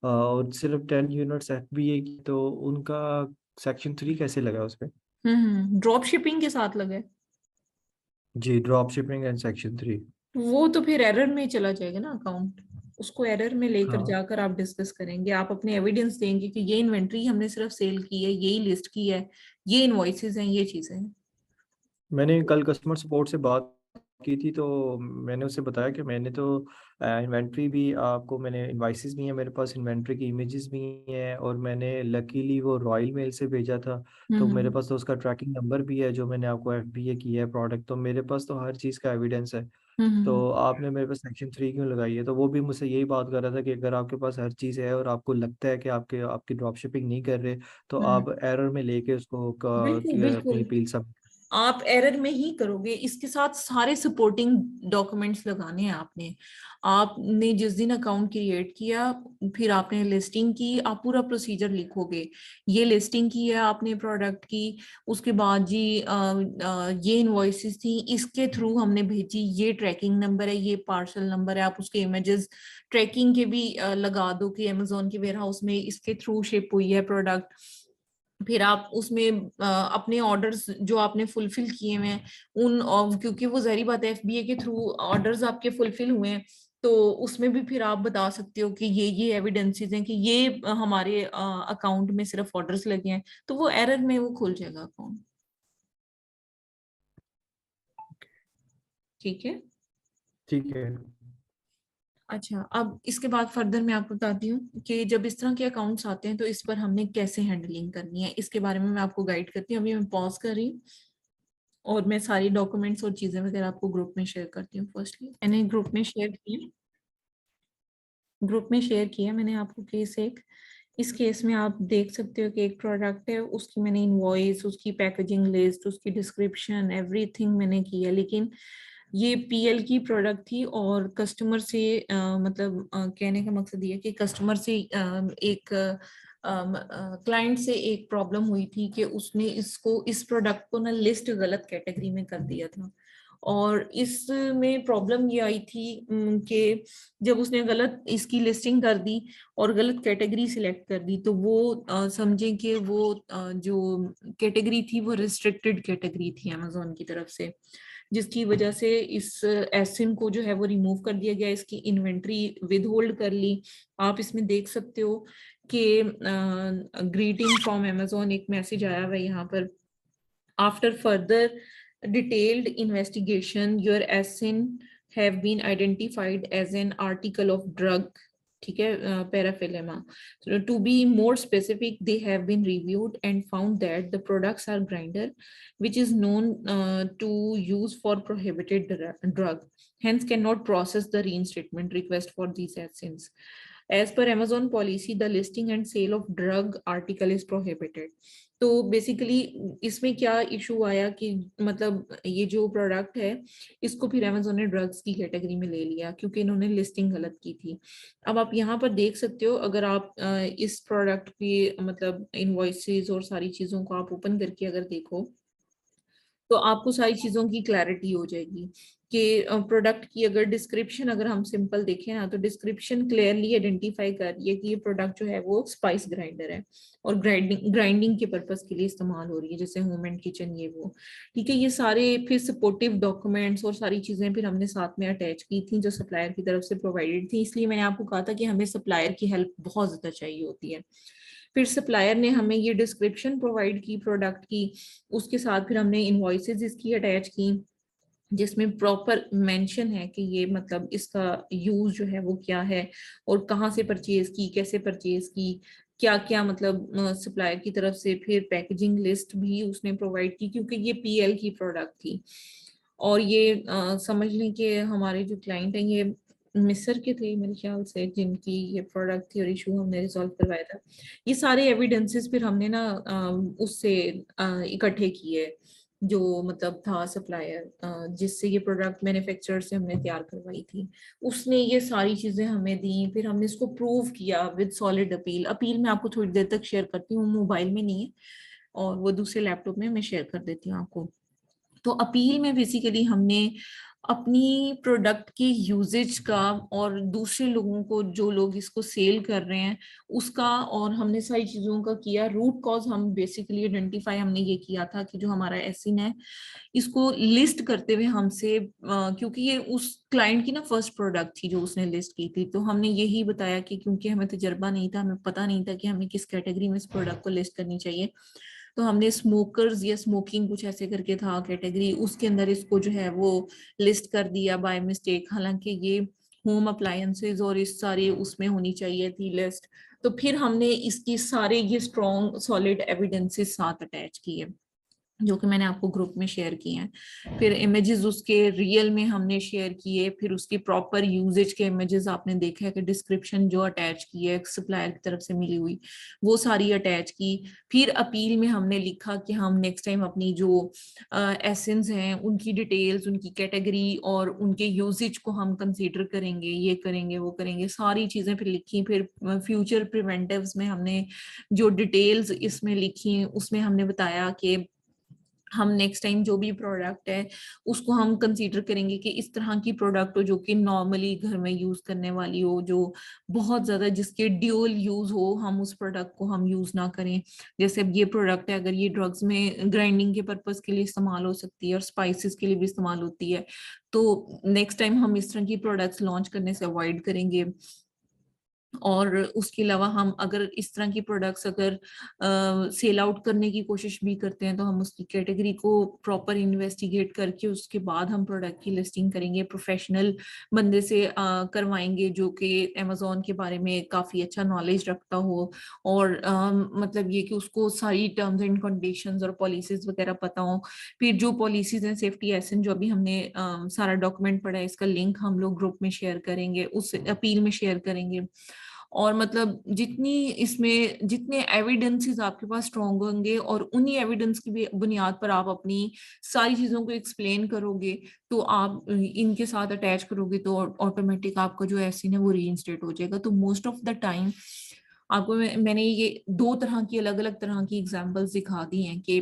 और सिर्फ 10 यूनिट्स एफबीए की, तो उनका सेक्शन 3 कैसे लगा उस पे? ड्रॉप शिपिंग के साथ लगे जी, ड्रॉप शिपिंग एंड सेक्शन 3। वो तो फिर एरर में चला जाएगा ना अकाउंट, उसको एरर में लेकर हाँ, जाकर आप डिस्कस करेंगे, आप अपने एविडेंस देंगे कि ये इन्वेंट्री हमने सिर्फ सेल की है, यही लिस्ट की है, ये इनवॉइसेस हैं, ये चीजें हैं। मैंने कल कस्टमर सपोर्ट से बात की थी, तो मैंने उसे बताया कि मैंने तो इन्वेंट्री भी आपको, मैंने इनवाइसेस भी हैं मेरे पास, इन्वेंट्री की इमेजेस भी हैं, और मैंने लकीली वो रॉयल मेल से भेजा था, तो मेरे हम्म पास तो उसका ट्रैकिंग नंबर भी है जो मैंने आपको एफबीए किया है प्रोडक्ट, तो मेरे पास तो हर चीज़ का एविडेंस है। हम्म तो आपने मेरे पास सेक्शन 3 क्यों लगाई है? तो वो भी मुझसे यही बात कर रहा था कि अगर आपके पास हर चीज़ है और आपको लगता है कि आपकी ड्रॉप शिपिंग नहीं कर रहे, तो हम्म, आप एरर में लेके उसको बिल्कुल अपनी बिल्कुल, अपील सब। आप एरर में ही करोगे, इसके साथ सारे सपोर्टिंग डॉक्यूमेंट्स लगाने हैं आपने। आपने जिस दिन अकाउंट क्रिएट किया फिर आपने लिस्टिंग की, आप पूरा प्रोसीजर लिखोगे, ये लिस्टिंग की है आपने प्रोडक्ट की, उसके बाद जी ये इनवॉइसेस थी, इसके थ्रू हमने भेजी, ये ट्रैकिंग नंबर है, ये पार्सल नंबर है, आप उसके इमेजेस ट्रैकिंग के भी लगा दो कि अमेजोन के वेयर हाउस में इसके थ्रू शिप हुई है प्रोडक्ट। फिर आप उसमें अपने ऑर्डर्स जो आपने फुलफिल किए हुए हैं उन क्योंकि वो जहरी बात है एफबीए के थ्रू ऑर्डर्स आपके फुलफिल हुए हैं, तो उसमें भी फिर आप बता सकते हो कि ये एविडेंसेस हैं कि ये हमारे अकाउंट में सिर्फ ऑर्डर्स लगे हैं, तो वो एरर में वो खुल जाएगा अकाउंट। ठीक है, ठीक है। अच्छा अब इसके बाद फर्दर मैं आपको बताती हूँ कि जब इस तरह के अकाउंट्स आते हैं तो इस पर हमने कैसे हैंडलिंग करनी है, इसके बारे में मैं आपको गाइड करती हूँ। अभी मैं पॉज कर रही हूँ। और मैं सारी डॉक्यूमेंट्स और चीजें वगैरह आपको ग्रुप में शेयर करती हूँ। फर्स्टली मैंने ग्रुप में शेयर किया मैंने आपको केस एक। इस केस में आप देख सकते हो कि एक प्रोडक्ट है, उसकी मैंने इनवॉइस, उसकी पैकेजिंग लिस्ट, उसकी डिस्क्रिप्शन, एवरीथिंग मैंने किया। लेकिन ये पीएल की प्रोडक्ट थी और कस्टमर से मतलब कहने का मकसद ये कि कस्टमर से एक क्लाइंट से एक प्रॉब्लम हुई थी कि उसने इस प्रोडक्ट को ना लिस्ट गलत कैटेगरी में कर दिया था। और इसमें प्रॉब्लम ये आई थी कि जब उसने गलत इसकी लिस्टिंग कर दी और गलत कैटेगरी सिलेक्ट कर दी, तो वो समझें कि वो जो कैटेगरी थी वो रिस्ट्रिक्टेड कैटेगरी थी अमेजोन की तरफ से, जिसकी वजह से इस एसिन को जो है वो रिमूव कर दिया गया, इसकी इन्वेंट्री विद होल्ड कर ली। आप इसमें देख सकते हो कि ग्रीटिंग फ्रॉम अमेजोन एक मैसेज आया हुआ है यहाँ पर। After further detailed investigation your ASIN have been identified as an article of drug, ठीक है, paraphernalia. So to be more specific, they have been reviewed and found that the products are grinder, which is known to use for prohibited drug, hence cannot process the reinstatement request for these ASINs. As per Amazon policy, the listing and sale of drug article is prohibited. तो basically इसमें क्या issue आया कि मतलब ये जो product है इसको फिर अमेजोन ने ड्रग्स की कैटेगरी में ले लिया क्योंकि इन्होंने लिस्टिंग गलत की थी। अब आप यहाँ पर देख सकते हो, अगर आप इस प्रोडक्ट की मतलब इनवॉइसेस और सारी चीजों को आप ओपन करके अगर देखो तो आपको सारी चीजों की क्लैरिटी हो जाएगी कि प्रोडक्ट की अगर डिस्क्रिप्शन अगर हम सिंपल देखें ना, तो डिस्क्रिप्शन क्लियरली आइडेंटिफाई कर रही है कि ये प्रोडक्ट जो है वो स्पाइस ग्राइंडर है और ग्राइंडिंग के पर्पस के लिए इस्तेमाल हो रही है, जैसे होम एंड किचन ये वो। ठीक है, ये सारे फिर सपोर्टिव डॉक्यूमेंट्स और सारी चीजें फिर हमने साथ में अटैच की थी जो सप्लायर की तरफ से प्रोवाइडेड थी। इसलिए मैंने आपको कहा था कि हमें सप्लायर की हेल्प बहुत ज्यादा चाहिए होती है। फिर सप्लायर ने हमें ये डिस्क्रिप्शन प्रोवाइड की प्रोडक्ट की, उसके साथ फिर हमने इनवॉइसेस इसकी अटैच की जिसमें प्रॉपर मेंशन है कि ये मतलब इसका यूज जो है वो क्या है और कहाँ से परचेज की, कैसे परचेज की, क्या क्या मतलब सप्लायर की तरफ से। फिर पैकेजिंग लिस्ट भी उसने प्रोवाइड की क्योंकि ये पीएल की प्रोडक्ट थी। और ये समझ लें कि हमारे जो क्लाइंट हैं ये मिस्र के थे मेरे ख्याल से, जिनकी ये प्रोडक्ट थी और इशू हमने रिजॉल्व करवाया था। ये सारे एविडेंसेस फिर हमने ना उससे इकट्ठे किए, जो मतलब था सप्लायर जिससे ये प्रोडक्ट मैन्युफैक्चरर से हमने तैयार करवाई थी, उसने ये सारी चीजें हमें दी। फिर हमने इसको प्रूव किया विद सॉलिड अपील। अपील मैं आपको थोड़ी देर तक शेयर करती हूँ, मोबाइल में नहीं है और वो दूसरे लैपटॉप में मैं शेयर कर देती हूँ आपको। तो अपील में बेसिकली हमने अपनी प्रोडक्ट के यूजेज का और दूसरे लोगों को जो लोग इसको सेल कर रहे हैं उसका, और हमने सारी चीजों का किया रूट कॉज। हम बेसिकली आइडेंटिफाई हमने ये किया था कि जो हमारा एसिन है इसको लिस्ट करते हुए हमसे क्योंकि ये उस क्लाइंट की ना फर्स्ट प्रोडक्ट थी जो उसने लिस्ट की थी, तो हमने यही बताया कि क्योंकि हमें तजर्बा नहीं था, हमें पता नहीं था कि हमें किस कैटेगरी में इस प्रोडक्ट को लिस्ट करनी चाहिए, तो हमने स्मोकर्स या स्मोकिंग कुछ ऐसे करके था कैटेगरी, उसके अंदर इसको जो है वो लिस्ट कर दिया बाय मिस्टेक। हालांकि ये होम अप्लायंसेस और इस सारे उसमें होनी चाहिए थी लिस्ट। तो फिर हमने इसकी सारे ये स्ट्रॉन्ग सॉलिड एविडेंसेस साथ अटैच किए जो कि मैंने आपको ग्रुप में शेयर किए हैं। फिर इमेजेस उसके रियल में हमने शेयर किए, फिर उसकी प्रॉपर यूजेज के इमेजेस आपने देखा है कि डिस्क्रिप्शन जो अटैच की है सप्लायर की तरफ से मिली हुई वो सारी अटैच की। फिर अपील में हमने लिखा कि हम नेक्स्ट टाइम अपनी जो एसेंस हैं उनकी डिटेल्स, उनकी कैटेगरी और उनके यूजेज को हम कंसीडर करेंगे, ये करेंगे वो करेंगे, सारी चीजें फिर लिखी। फिर फ्यूचर प्रिवेंटिव्स में हमने जो डिटेल्स इसमें लिखी उसमें हमने बताया कि हम नेक्स्ट टाइम जो भी प्रोडक्ट है उसको हम कंसीडर करेंगे कि इस तरह की प्रोडक्ट हो जो कि नॉर्मली घर में यूज करने वाली हो, जो बहुत ज्यादा जिसके ड्यूअल यूज हो, हम उस प्रोडक्ट को हम यूज ना करें। जैसे अब ये प्रोडक्ट है, अगर ये ड्रग्स में ग्राइंडिंग के पर्पस के लिए इस्तेमाल हो सकती है और स्पाइसेस के लिए भी इस्तेमाल होती है, तो नेक्स्ट टाइम हम इस तरह की प्रोडक्ट्स लॉन्च करने से अवॉइड करेंगे। और उसके अलावा हम अगर इस तरह की प्रोडक्ट्स अगर सेल आउट करने की कोशिश भी करते हैं तो हम उसकी कैटेगरी को प्रॉपर इन्वेस्टिगेट करके उसके बाद हम प्रोडक्ट की लिस्टिंग करेंगे, प्रोफेशनल बंदे से करवाएंगे जो कि अमेजोन के बारे में काफी अच्छा नॉलेज रखता हो, और मतलब ये कि उसको सारी टर्म्स एंड कंडीशंस और पॉलिसीज वगैरह पता हो। फिर जो पॉलिसीज हैं सेफ्टी एसेंस जो अभी हमने सारा डॉक्यूमेंट पढ़ा है, इसका लिंक हम लोग ग्रुप में शेयर करेंगे, उस अपील में शेयर करेंगे। और मतलब जितनी इसमें जितने एविडेंसेस आपके पास स्ट्रॉन्ग होंगे और उन्हीं एविडेंस की भी बुनियाद पर आप अपनी सारी चीजों को एक्सप्लेन करोगे, तो आप इनके साथ अटैच करोगे तो ऑटोमेटिक आपका जो एसिन है वो रीइंस्टेट हो जाएगा। तो मोस्ट ऑफ द टाइम आपको मैंने ये दो तरह की अलग अलग तरह की एग्जांपल्स दिखा दी हैं कि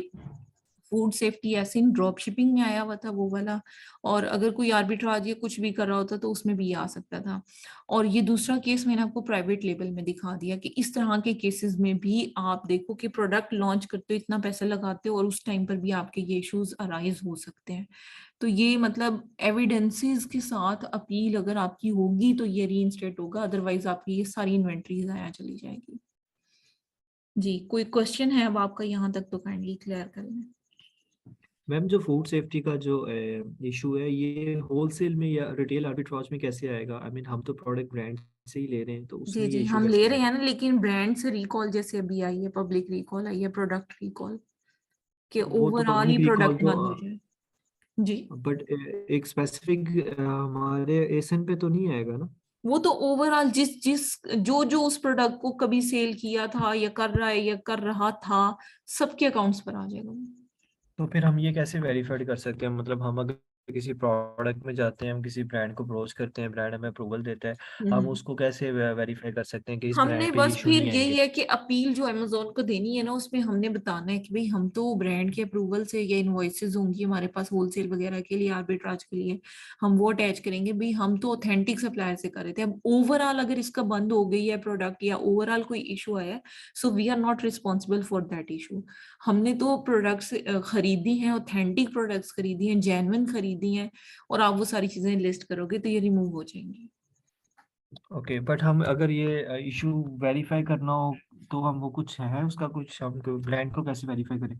फूड सेफ्टी ऐसे इन ड्रॉप शिपिंग में आया हुआ था वो वाला, और अगर कोई आर्बिट्राज या कुछ भी कर रहा होता तो उसमें भी आ सकता था। और ये दूसरा केस मैंने आपको प्राइवेट लेवल में दिखा दिया कि इस तरह के केसेस में भी आप देखो कि प्रोडक्ट लॉन्च करते हो, इतना पैसा लगाते हो और उस टाइम पर भी आपके ये इश्यूज अराइज हो सकते हैं। तो ये मतलब एविडेंसेस के साथ अपील अगर आपकी होगी तो ये रीइंस्टेट होगा, अदरवाइज आपकी ये सारी इन्वेंट्रीज आया चली जाएगी। जी, कोई क्वेश्चन है अब आपका यहाँ तक तो काइंडली क्लियर कर लें। मैम जो फूड सेफ्टी का जो इशू है ये होलसेल में या रिटेल आर्बिट्राज में कैसे आएगा? आई मीन हम तो प्रोडक्ट ब्रांड से ही ले रहे हैं, तो जी उसमें ये जी, इशू हम कैसे ले रहे आएगा? हैं ना, लेकिन ब्रांड से रिकॉल जैसे अभी आई है, पब्लिक रिकॉल आई है, प्रोडक्ट रिकॉल के वो तो ओवरऑल ही पब्लिक रिकॉल प्रोडक्ट तो, बंद हो जाए। जी, बट एक स्पेसिफिक हमारे एसन पे तो नहीं आएगा ना? वो तो ओवरऑल जिस जिस जो जो उस प्रोडक्ट को कभी सेल किया था या कर रहा है या कर रहा था, सबके अकाउंट्स पर आ जाएगा। तो फिर हम ये कैसे वेरीफाइड कर सकते हैं? मतलब हम अगर किसी प्रोडक्ट में जाते हैं, हम किसी ब्रांड को अप्रोच करते हैं, ब्रांड हमें अप्रूवल देता है, हम हम्म, उसको कैसे वेरीफाई कर सकते हैं कि इस हमने ब्रांड पे ये बस इशू फिर नहीं यही आएंगे? है कि अपील जो अमेजोन को देनी है ना, उसमें हमने बताना है कि भाई हम तो ब्रांड के अप्रूवल से या इनवॉइसेस होंगी हमारे पास होलसेल वगैरह के लिए, आर्बिट्राज के लिए, हम वो अटैच करेंगे भाई हम तो ऑथेंटिक सप्लायर से कर रहे थे। अब ओवरऑल अगर इसका बंद हो गई है प्रोडक्ट या ओवरऑल कोई इशू आया है, so we are not responsible for that issue. हमने तो प्रोडक्ट्स खरीदी हैं, ऑथेंटिक प्रोडक्ट्स खरीदी हैं, जेन्युइन खरीदी हैं, और आप वो सारी चीजें लिस्ट करोगे तो ये रिमूव हो जाएंगी। ओके, बट हम अगर ये इशू वेरीफाई करना हो तो हम वो कुछ है उसका, कुछ हम ब्रांड को कैसे वेरीफाई करें?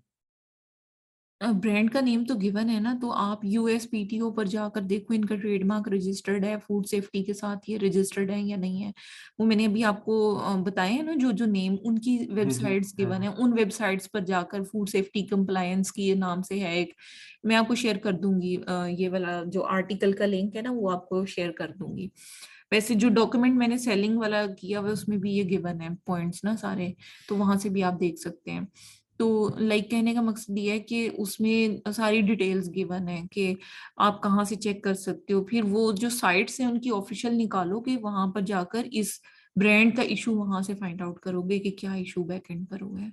ब्रांड का नेम तो गिवन है ना, तो आप यूएसपीटीओ पर जाकर देखो इनका ट्रेडमार्क रजिस्टर्ड है, फूड सेफ्टी के साथ ये रजिस्टर्ड है या नहीं है। वो मैंने अभी आपको बताए हैं ना, जो जो नेम उनकी जी जी, वेबसाइट्स है गिवन है। है, उन वेबसाइट्स पर जाकर फूड सेफ्टी कंप्लायंस की ये नाम से है एक, मैं आपको शेयर कर दूंगी ये वाला जो आर्टिकल का लिंक है ना वो आपको शेयर कर दूंगी। वैसे जो डॉक्यूमेंट मैंने सेलिंग वाला किया हुआ उसमें भी ये गिवन है पॉइंट्स ना सारे, तो वहां से भी आप देख सकते हैं। तो लाइक कहने का मकसद ये है कि उसमें सारी डिटेल्स गिवन है कि आप कहाँ से चेक कर सकते हो, फिर वो जो साइट्स हैं उनकी ऑफिशियल निकालोगे, वहां पर जाकर इस ब्रांड का इशू वहां से फाइंड आउट करोगे कि क्या इशू बैकएंड पर हुआ है।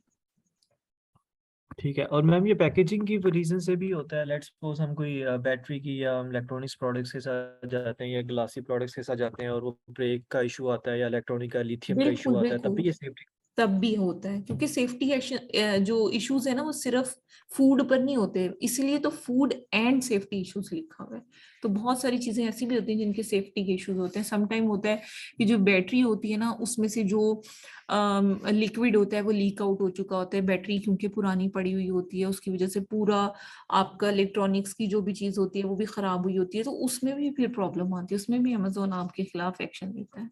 ठीक है। और मैम ये पैकेजिंग की रीजन से भी होता है? लेट्स सपोज हम कोई बैटरी की या इलेक्ट्रॉनिक्स प्रोडक्ट्स के साथ जाते हैं या ग्लासी प्रोडक्ट्स के साथ जाते हैं और वो ब्रेक का इशू आता है या इलेक्ट्रॉनिक का लिथियम का इशू बिल्कुल आता है, तब बिल्कुल, भी ये सेफ्टी? तब भी होता है क्योंकि सेफ्टी जो इश्यूज है ना वो सिर्फ फूड पर नहीं होते, इसलिए तो फूड एंड सेफ्टी इश्यूज लिखा हुआ है। तो बहुत सारी चीजें ऐसी भी होती हैं जिनके सेफ्टी के इश्यूज होते हैं। समटाइम होता है कि जो बैटरी होती है ना उसमें से जो लिक्विड होता है वो लीक आउट हो चुका होता है, बैटरी क्योंकि पुरानी पड़ी हुई होती है उसकी वजह से पूरा आपका इलेक्ट्रॉनिक्स की जो भी चीज होती है वो भी खराब हुई होती है, तो उसमें भी फिर प्रॉब्लम आती है, उसमें भी अमेजोन आपके खिलाफ एक्शन लेता है।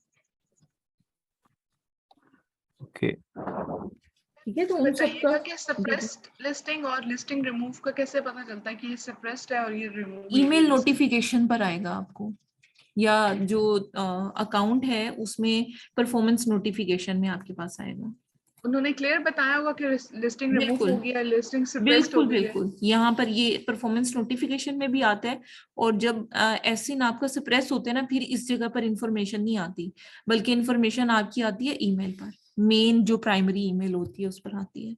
ओके। ठीक है, तो उन सबका। बताइएगा कि सप्रेस्ड लिस्टिंग और लिस्टिंग रिमूव का कैसे पता चलता है कि ये सप्रेस्ड है और ये रिमूव हुई हुई ईमेल लिस्टिंग? नोटिफिकेशन पर आएगा आपको, या जो अकाउंट है उसमें परफॉर्मेंस नोटिफिकेशन में आपके पास आएगा। उन्होंने क्लियर बताया होगा कि लिस्टिंग रिमूव बिल्कुल हो गया है, लिस्टिंग सप्रेस्ड हो बिल्कुल गई है? बिल्कुल, यहाँ पर ये परफॉर्मेंस नोटिफिकेशन में भी आता है। और जब ऐसे नाप का सप्रेस होते हैं ना, फिर इस जगह पर इंफॉर्मेशन नहीं आती, बल्कि इंफॉर्मेशन आपकी आती है ईमेल पर, मेन जो प्राइमरी ईमेल होती है उस पर आती है।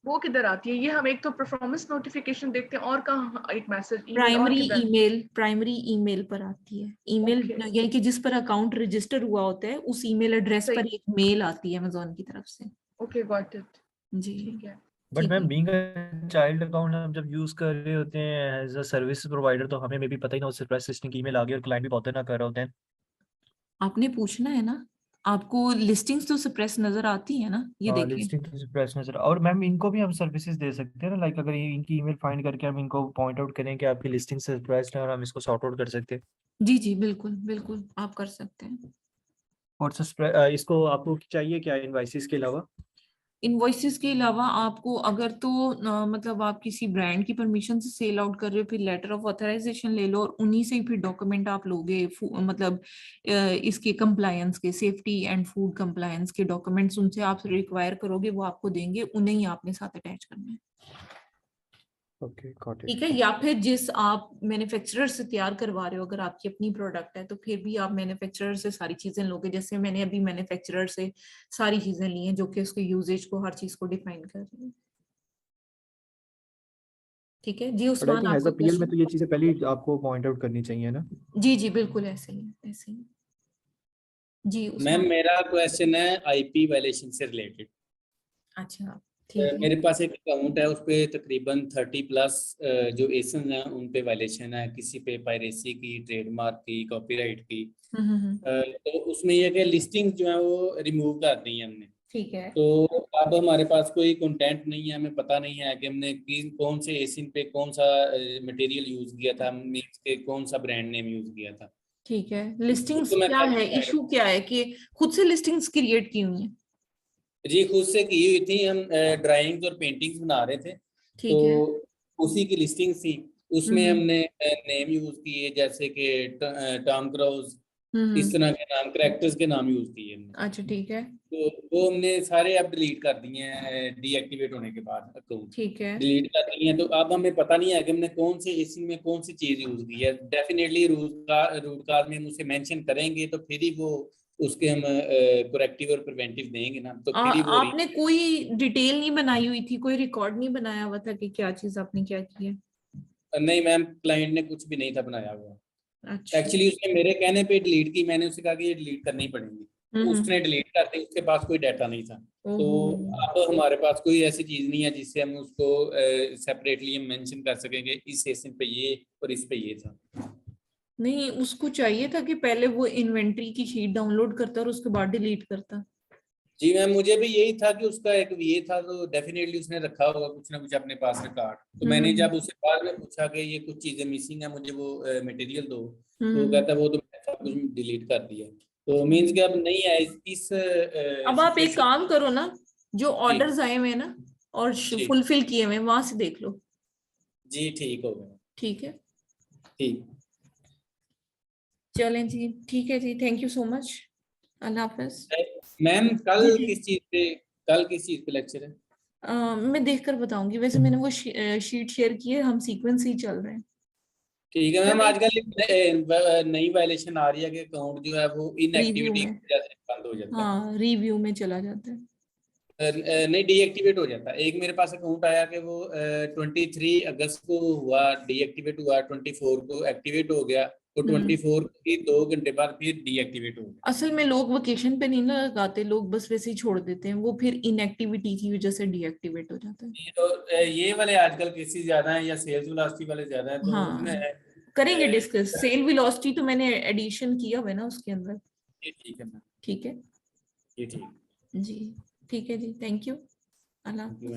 वो किधर आती है? ये हम एक तो परफॉर्मेंस नोटिफिकेशन देखते हैं और कहाँ एक मैसेज ईमेल और प्राइमरी किधर? ईमेल, प्राइमरी ईमेल पर आती है ईमेल, ओके, यानी कि जिस पर अकाउंट रजिस्टर हुआ होता है उस ईमेल एड्रेस सही, पर एक मेल आती है अमेजोन की तरफ से। Okay, got it. जी, ठीक है। बट ठीक मैम है। बीइंग अ चाइल्ड अकाउंट हम जब यूज कर रहे होते हैं एज अ सर्विस प्रोवाइडर, तो हमें मे भी पता ही ना हो, सरप्राइज लिस्टिंग ईमेल आ गई और क्लाइंट भी बहुत ना कर रहे होते हैं। आपने पूछना है ना, आपको लिस्टिंग्स तो सप्रेस नजर आती है ना, ये देखिए। लिस्टिंग तो सप्रेस नजर, और मैम इनको भी हम सर्विसेज दे सकते हैं ना, लाइक अगर इनकी ईमेल फाइंड करके हम इनको पॉइंट आउट करें कि आपकी लिस्टिंग सप्रेस्ड है और हम इसको सॉर्ट आउट कर सकते हैं। जी जी बिल्कुल बिल्कुल आप कर सकते हैं। और इसको आपको चाहिए क्या इनवाइसेस के अलावा? इनवॉइसेस के अलावा आपको अगर तो मतलब आप किसी ब्रांड की परमिशन से सेल आउट कर रहे हो, फिर लेटर ऑफ ऑथराइजेशन ले लो और उन्हीं से ही फिर डॉक्यूमेंट आप लोगे, मतलब इसके कंप्लायंस के, सेफ्टी एंड फूड कंप्लायंस के डॉक्यूमेंट्स उनसे आप रिक्वायर करोगे, वो आपको देंगे, उन्हें ही आपने साथ अटैच करना है। ओके गॉट ठीक इट। है, या फिर जिस आप मैन्युफैक्चरर से तैयार करवा रहे हो, अगर आपकी अपनी प्रोडक्ट है तो फिर भी आप मैन्युफैक्चरर से सारी चीजें लोगे, जैसे मैंने अभी मैन्युफैक्चरर से सारी चीजें ली हैं जो कि उसके यूजेज को, हर चीज को डिफाइन कर रही है। ठीक है जी but I Usman, think as a आपका पीएल में क्वेश्चन। तो ये चीजें पहले ही आपको पॉइंट आउट करनी चाहिए ना। जी जी बिल्कुल ऐसे ही है, ऐसे ही। जी मैम उस्मान। मेरा क्वेश्चन है आईपी वायलेशन से रिलेटेड। अच्छा ठीक है। मेरे पास एक अकाउंट है, उस पे तकरीबन 30 प्लस जो एसन हैं उन पे वायलेशन है, किसी पे पायरेसी की, ट्रेडमार्क की, कॉपीराइट की। हम्म। तो उसमें यह कि लिस्टिंग जो है वो रिमूव कर दी है हमने। ठीक है। तो अब हमारे पास कोई कंटेंट नहीं है, हमें पता नहीं है कि हमने कौन से एसिन पे कौन सा मटेरियल यूज किया था, मीन्स के कौन सा ब्रांड नेम यूज किया था। ठीक है, तो लिस्टिंग्स मैं क्या है, कर इशू क्या है कि खुद से लिस्टिंग्स क्रिएट की हुई है? जी खुद से की हुई थी, हम ड्राइंग्स और पेंटिंग्स बना रहे थे, ठीक है। तो उसी की लिस्टिंग थी। उसमें हम्म हमने नेम यूज किए, जैसे कि टॉम क्रूज, इस हम्म। तरह के नाम, कैरेक्टर्स के नाम यूज किए हमने। अच्छा ठीक है। तो वो हमने सारे अब डिलीट कर दिए हैं, डीएक्टिवेट होने के बाद अकाउंट ठीक है। डिलीट कर दिए हैं। तो अब हमें पता नहीं है कि हमने कौन से एसी में कौन सी चीज यूज की है। डेफिनेटली रूट कार्ड में हम उसे मेंशन करेंगे तो फिर ही वो उसके हम करेक्टिव और प्रिवेंटिव देंगे ना, तो फिर ही वो आपने कोई डिटेल नहीं बनाई हुई थी, कोई रिकॉर्ड नहीं बनाया हुआ था कि क्या चीज आपने क्या की है? नहीं मैम, क्लाइंट ने कुछ भी नहीं था बनाया हुआ। अच्छा। एक्चुअली उसने मेरे कहने पे डिलीट की, मैंने उससे कहा कि ये डिलीट करनी पड़ेगी, तो हम्म। उसने डिलीट कर दी, उसके पास कोई डाटा नहीं था। तो ओहो। अब हमारे पास कोई ऐसी चीज नहीं है जिससे हम उसको सेपरेटली हम मेंशन कर सकेंगे इस सेशन पे ये और इस पे ये था। नहीं, उसको चाहिए था कि पहले वो इन्वेंट्री की शीट डाउनलोड करता और उसके बाद डिलीट करता। जी मैम, मुझे भी यही था कि उसका एक ये था, तो डेफिनेटली उसने रखा होगा कुछ ना कुछ अपने पास रिकॉर्ड। तो मैंने हम्म जब उससे बाद में पूछा कि ये कुछ चीजें मिसिंग है, मुझे वो मटेरियल दो, तो वो हम्म। कहता है वो तो मैंने सब कुछ डिलीट कर दिया। तो मीन्स कि अब नहीं है इस अब आप एक सिचुएशन। काम करो ना, जो जी ऑर्डर्स आए हुए हैं ना और जी फुलफिल किए हुए हैं वहां से देख लो। जी, ठीक हो गया। ठीक है। ठीक। चलें जी, ठीक है जी, थैंक यू सो मच। अल्लाह हाफिज। मैम जी जी। कल किस चीज पे लेक्चर है? मैं देखकर बताऊंगी, वैसे मैंने वो शीट शेयर की है, हम सीक्वेंस ही चल रहे हैं। ठीक है मैम, चलें। आजकल नई वायलेशन आ रही है कि अकाउंट जो है वो रिव्यू इनएक्टिविटी में। की वजह से बंद हो जाता है। हाँ रिव्यू में चला जाता है। नहीं, डीएक्टिवेट हो जाता है। एक मेरे पास अकाउंट आया कि वो 23 अगस्त को हुआ, डीएक्टिवेट हुआ, 24 को एक्टिवेट हो गया, तो 24 के 2 घंटे बाद फिर डीएक्टिवेट हो गया। असल में लोग वेकेशन पे नहीं ना लगाते, लोग बस वैसे ही छोड़ देते हैं, वो फिर इनएक्टिविटी की वजह से डीएक्टिवेट हो जाता है। ये तो ये वाले आजकल केसेस ज्यादा हैं या सेल्स वेलोसिटी वाले ज्यादा हैं, तो उसमें हाँ करेंगे डिस्कस, सेल वेलोसिटी तो मैंने एडिशन किया हुआ है ना उसके अंदर। ये ठीक है मैम, ठीक है ये ठीक। जी। ठीक है जी, थैंक यू। अल्लाह Thank you, हाफिज।